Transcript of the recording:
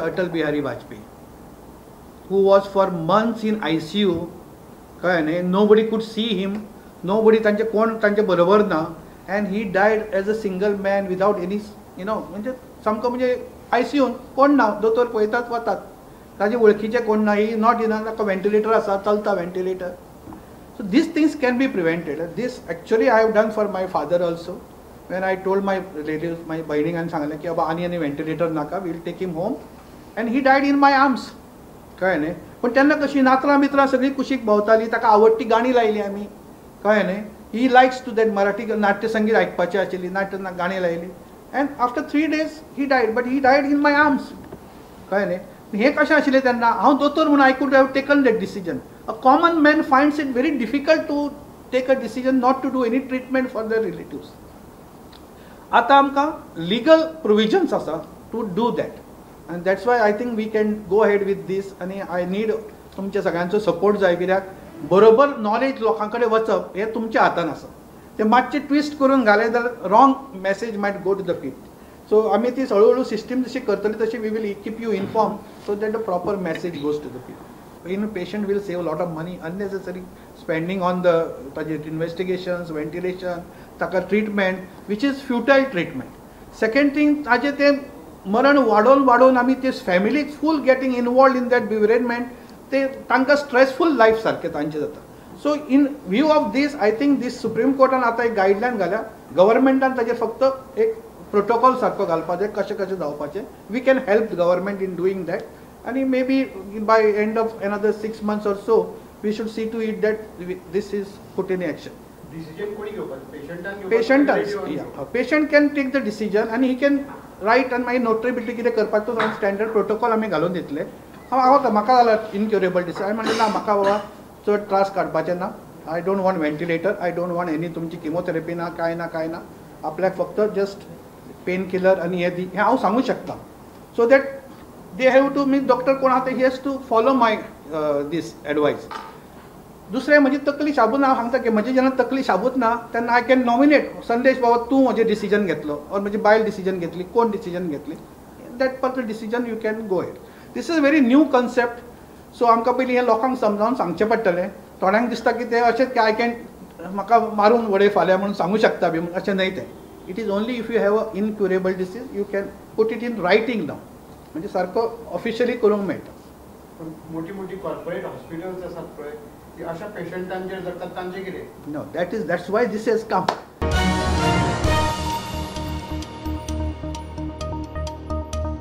Atal Bihari Vajpayee, who was for months in ICU. कळ्ळें न्ही, nobody could see him, nobody तांचे कोण तांचे बरोबर ना, and he died as a single man without any, म्हणजे सामको म्हणजे ICU कोण ना, दोतोर पळयतात वतात, ताजे वळखीचे कोण ना, ही नॉट इन ताका वेंटिलेटर आसा, चलता ventilator. So these things can be prevented. This actually I have done for my father also. When I told my relatives, my बहिणींक सांगलें की बाबा आनी वेंटिलेटर नाका, we'll take him home, and he died in my arms. कळ्ळें न्ही. पण तेन्ना कशी नातरां मित्रां सगळीं कुशीक भोंवतालीं, ताका आवडटी गाणी लायली आमी. कळ्ळें न्ही. ही लायक्स टू दॅट मराठी नाट्य संगीत आयकपाची आशिल्ली, नाट्य गाणी लायली. And after 3 days he died, but he died in my arms. कळ्ळें न्ही. हे कशें आशिल्लें तेन्ना, हांव दोतोर म्हणून I could have taken that decision. A common man finds it very difficult to take a decision not to do any treatment for their relatives. आता आमकां legal provisions आसा to do that, and that's why I think we can go ahead with this. आणि I need तुमच्या सगळ्यांचो support जाय, कित्याक बरोबर knowledge लोकां कडेन वचप हें तुमच्या हातान आसा. ते मातशें ट्विस्ट करून घाले जाल्यार wrong message might go to the people. So आमी ती हळूहळू सिस्टम जशी करतली तशी we will keep you inform so that the proper message goes to the people. Patient will save a lot of money, unnecessary spending on the investigations, ventilation, taka treatment, which is futile treatment. Second thing, ताजे ते मरण वाडोवन आमी ते family full getting involved in that bereavement, ते तांकां stressful life सारकें तांचें जाता. So in view of this I think this supreme कोर्टान आतां एक गायडलायन घाल्या, गव्हर्मेंटान ताजेर फक्त एक प्रोटोकॉल सारको घालपाचें, कशें कशें जावपाचें. We can help government in doing that. And maybe by end of another 6 months or so, we should see to it that this is put in action. Decision koni घेवपाचो? Patient, yeah. A patient can take the decision and he can write and my notability कितें करपाचो standard protocol आमी घालून दितले. हांव म्हाका जाला incurable disease. हांवें म्हणलें ना, म्हाका बाबा चड त्रास काडपाचें ना. I don't want ventilator, I don't want any तुमची chemotherapy ना, कांय ना. आपल्याक फक्त just pain killer आणि हें हांव सांगू शकता. So that they have to, mean doctor कोण आहा he has to follow my this advice. दुसरें म्हजी तकली शाबूत हांव सांगता की म्हजी जेन्ना तकली शाबूत ना तेन्ना आय कॅन नॉमिनेट संदेश बाबा तूं म्हजें डिसिजन घेतलो, और म्हजी बायल डिसिजन घेतली, कोण डिसिजन घेतली, that particular decision you can go head. This is very new concept. So आमकां पयलीं हें लोकांक समजावन सांगचें पडटलें. थोड्यांक दिसता की ते अशेंच की आय कॅन म्हाका मारून उडय फाल्यां म्हणून सांगू शकता बी, अशें न्हय तें. It is only if you have a incurable disease you can put it in writing down, म्हणजे सारको ऑफिशियली करूंक मेळटा. मोठी कॉर्पोरेट हॉस्पिटल्स आसात पळय, अशा पेशंटांचेर जर तांचे कितें? No, that's why this has come.